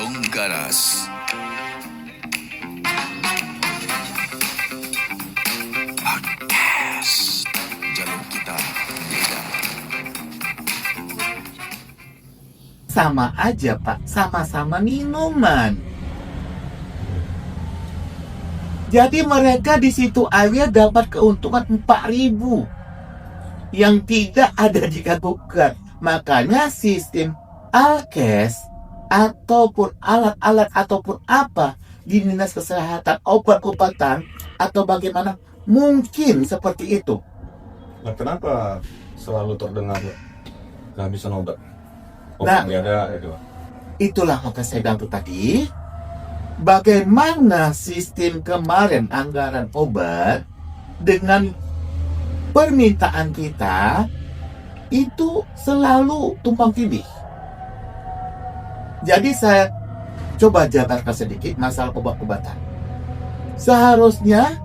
Jalung Garas. Podcast. Jalung kita beda. Sama aja Pak, sama-sama minuman. Jadi mereka di situ aja dapat keuntungan 4.000 yang tidak ada jika bukan. Makanya sistem alkes ataupun alat-alat ataupun apa di dinas kesehatan, obat-obatan atau bagaimana mungkin seperti itu. Nah, kenapa selalu terdengar kehabisan obat? Nah, Nggak ada itu. Itulah maka saya bilang tuh tadi, bagaimana sistem kemarin anggaran obat dengan permintaan kita itu selalu tumpang tindih. Jadi saya coba jabarkan sedikit masalah obat-obatan. Seharusnya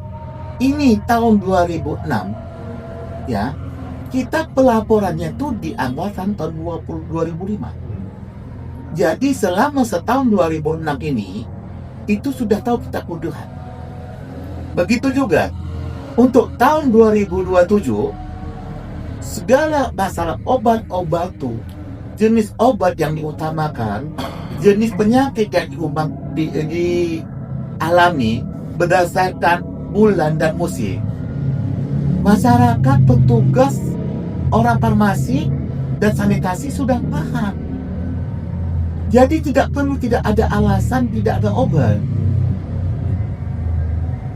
ini tahun 2006 ya, kita pelaporannya tuh di anggaran tahun 2005. Jadi selama setahun 2006 ini itu sudah tahu kita kebutuhan. Begitu juga untuk tahun 2027 segala masalah obat-obat tuh, jenis obat yang diutamakan, jenis penyakit yang dialami berdasarkan bulan dan musim. Masyarakat, petugas, orang farmasi dan sanitasi sudah paham. Jadi tidak ada alasan tidak ada obat.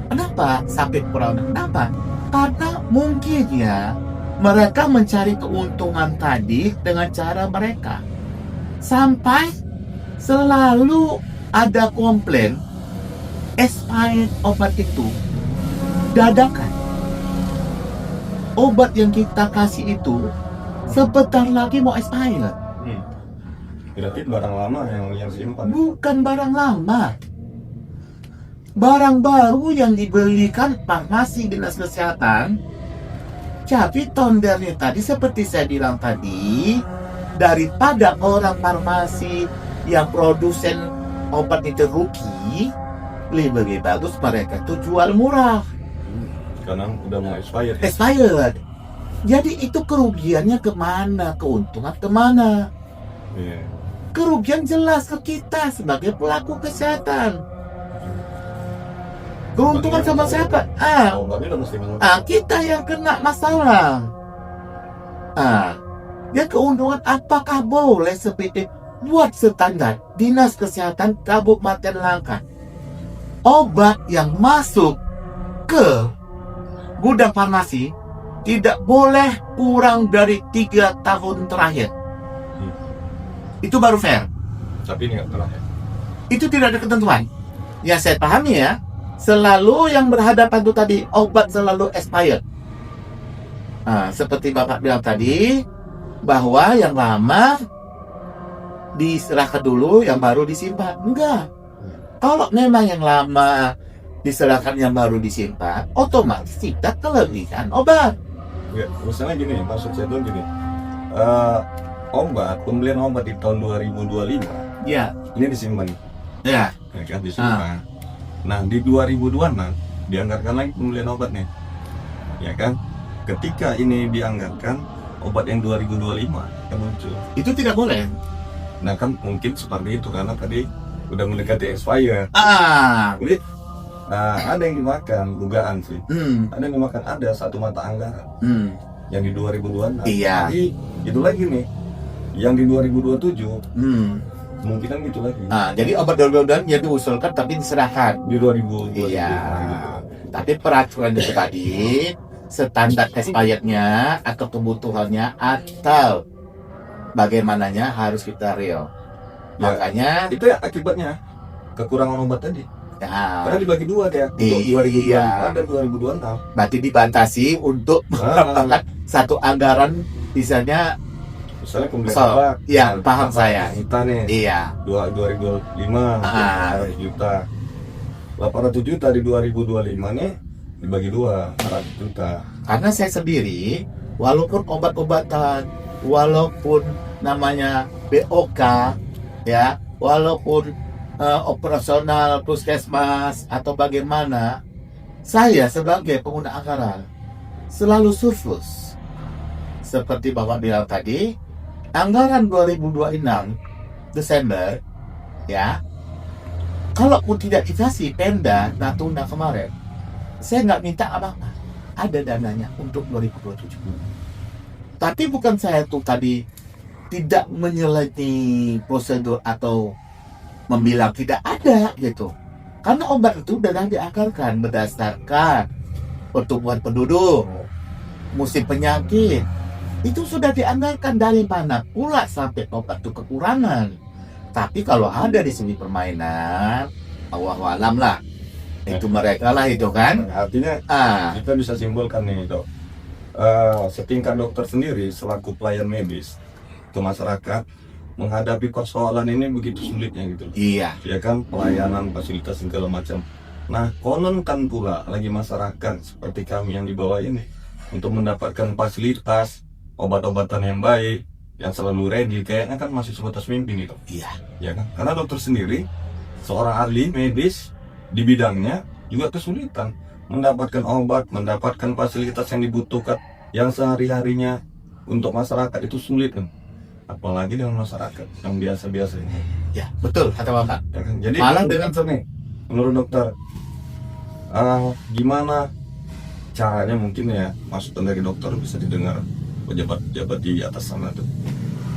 Kenapa sampai kurang? Kenapa? Karena mungkin ya mereka mencari keuntungan tadi dengan cara mereka. Sampai selalu ada komplain expired obat itu dadakan. Obat yang kita kasih itu sebentar lagi mau expired. Berarti barang lama yang simpan. Bukan barang lama. Barang baru yang dibelikan farmasi dinas kesehatan. Tapi tondernya tadi seperti saya bilang tadi, daripada orang farmasi yang produsen obat itu rugi, lebih bagus mereka tuh jual murah. Karena udah mau expired. Expired. Jadi itu kerugiannya kemana? Keuntungan kemana? Iya. Kerugian jelas ke kita sebagai pelaku kesehatan. Keuntungan sama siapa? Obatnya udah mesti mengutuk. Kita yang kena masalah. Ya keuntungan apakah boleh seperti buat standar dinas kesehatan Kabupaten Langkat, obat yang masuk ke gudang farmasi tidak boleh kurang dari 3 tahun terakhir. Itu baru fair. Tapi ini nggak terakhir. Itu tidak ada ketentuan. Yang saya pahami ya, selalu yang berhadapan itu tadi obat selalu expired. Seperti Bapak bilang tadi, bahwa yang lama diserahkan dulu, yang baru disimpan. Enggak. Kalau memang yang lama diserahkan, yang baru disimpan, otomatis tidak kelebihan obat. Ya, misalnya gini, maksud saya tuh gini. Pembelian obat di tahun 2025 Ya, ini disimpan. ya. Ya kan, disimpan. Nah, di 2026 dianggarkan lagi pembelian obat nih. Ya kan? Ketika ini dianggarkan, obat yang 2025 yang muncul. Itu tidak boleh. Nah, kan mungkin seperti itu karena tadi udah mendekati expire. Jadi ada yang dimakan, dugaan sih. Ada yang dimakan, ada satu mata anggaran yang di 2026. Iya. Jadi itu lagi nih, yang di 2027 kemungkinan gitu lagi. Jadi obat dol-dolan ya diusulkan tapi diserahkan. Di 2027. Iya. Tapi peraturan itu tadi standar expirednya atau kebutuhannya atau bagaimananya harus kita real. Ya, Makanya itu ya akibatnya kekurangan obat tadi. ya, Karena dibagi dua ya, Iya. 2024 dan 2026. berarti dibatasi untuk mendapatkan satu anggaran misalnya. Misalnya pembelian So, obat, ya, paham saya. juta nih, Iya. 2025 800 juta. 800 juta di 2025 nih dibagi dua, 400 juta. Karena saya sendiri, walaupun obat-obatan, walaupun namanya BOK, ya, walaupun operasional puskesmas atau bagaimana, saya sebagai pengguna anggaran selalu surplus. Seperti Bapak bilang tadi, anggaran 2026 Desember, ya, kalaupun tidak dikasih Pemda Natuna kemarin, saya nggak minta apa-apa, ada dananya untuk 2027. Tapi bukan saya tuh tadi tidak menyelidiki prosedur atau membilang tidak ada gitu, karena obat itu sudah dianggarkan berdasarkan pertumbuhan penduduk, musim penyakit, itu sudah dianggarkan. Dari mana pula sampai obat itu kekurangan. Tapi kalau ada di sini permainan, Allah alam lah, itu mereka lah itu kan. Artinya kita bisa simpulkan nih dok, setingkat dokter sendiri selaku pelayan medis ke masyarakat menghadapi persoalan ini begitu sulitnya gitu. Iya. Ya kan, pelayanan, fasilitas segala macam. Nah, konon kan pula lagi masyarakat seperti kami yang di bawah ini untuk mendapatkan fasilitas, obat-obatan yang baik, yang selalu ready, kayaknya kan masih sebatas mimpi nih dok. Iya. Ya kan? Karena dokter sendiri seorang ahli medis di bidangnya juga kesulitan mendapatkan obat, mendapatkan fasilitas yang dibutuhkan yang sehari-harinya untuk masyarakat itu sulit kan. Apalagi dengan masyarakat yang biasa-biasa ini. Ya, betul kata Bapak. Ya kan? Jadi malah dengan nih, menurut dokter, gimana caranya mungkin ya masukan dari dokter bisa didengar pejabat-pejabat di atas sana tuh,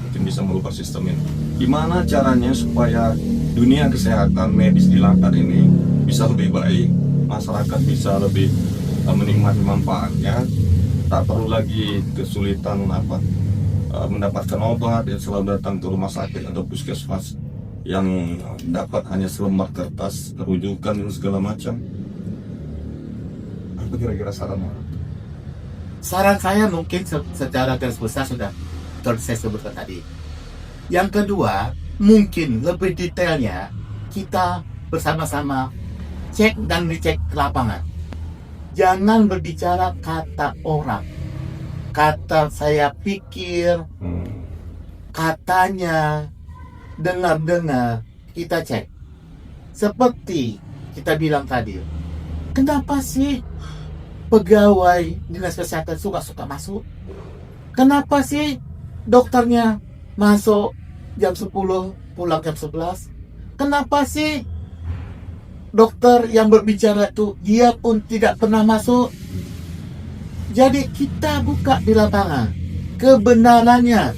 mungkin bisa merubah sistem ini. Gimana caranya supaya dunia kesehatan medis di Langkat ini bisa lebih baik, masyarakat bisa lebih menikmati manfaatnya, tak perlu lagi kesulitan mendapatkan obat yang selalu datang ke rumah sakit atau puskesmas yang dapat hanya selembar kertas, rujukan dan segala macam. Apa kira-kira sarannya? Saran saya mungkin secara garis besar sudah saya sebutkan tadi. Yang kedua, mungkin lebih detailnya kita bersama-sama cek dan dicek ke lapangan. Jangan berbicara kata orang, kata saya pikir, katanya, dengar-dengar, kita cek. Seperti kita bilang tadi, kenapa sih pegawai dinas kesehatan suka-suka masuk? Kenapa sih dokternya masuk jam 10, pulang jam 11? Kenapa sih dokter yang berbicara itu dia pun tidak pernah masuk? Jadi kita buka di lapangan kebenarannya.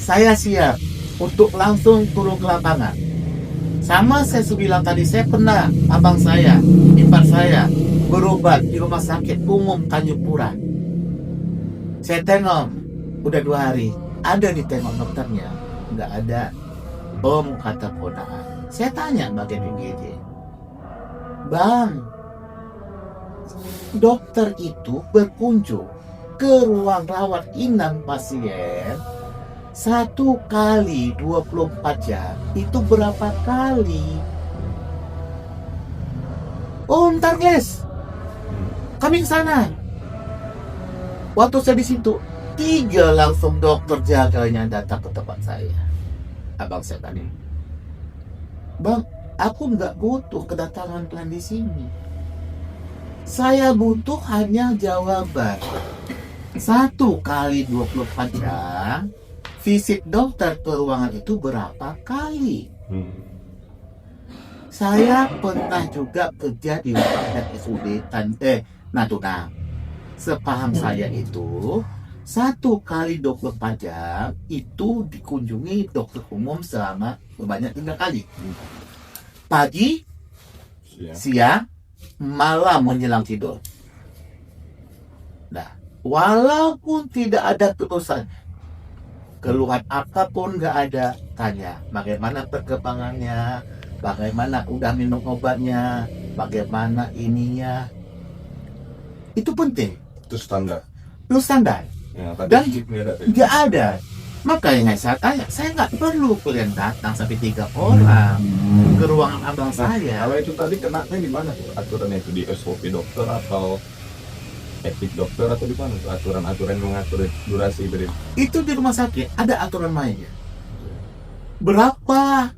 Saya siap untuk langsung turun ke lapangan. Sama saya bilang tadi, saya pernah abang saya, ipar saya berobat di rumah sakit umum Tanjung Pura. Saya tengok, udah 2 hari, ada ditengok dokternya, nggak ada. Om, kata ponakan. Saya tanya bagian UGD, Bang, dokter itu berkunjung ke ruang rawat inap pasien 1 kali 24 jam itu berapa kali? Oh, ntar guys, kami ke sana. Waktu saya di situ, 3 langsung dokter jaganya datang ke tempat saya. Abang saya tadi, Bang, aku nggak butuh kedatangan kalian di sini. Saya butuh hanya jawaban. 1 kali 24 jam visit dokter ke ruangan itu berapa kali? Saya pernah juga kerja di RSUD Natuna. Sepaham saya itu 1 kali 24 jam itu dikunjungi dokter umum selama sebanyak 3 kali. Pagi, siang, malam menjelang tidur. Nah, walaupun tidak ada keluhan apapun nggak ada, tanya bagaimana perkembangannya, bagaimana udah minum obatnya, bagaimana ininya. Itu penting. Itu standar. Itu standar. Ya, Dan nggak ada. Makanya saya tanya, saya nggak perlu kalian datang sampai 3 orang ke ruangan abang saya. Kalau itu tadi kenanya di mana tuh aturannya, itu di SOP dokter atau etik dokter atau di mana tuh aturan-aturan mengatur durasi beri? Itu di rumah sakit ada aturan mainnya. Berapa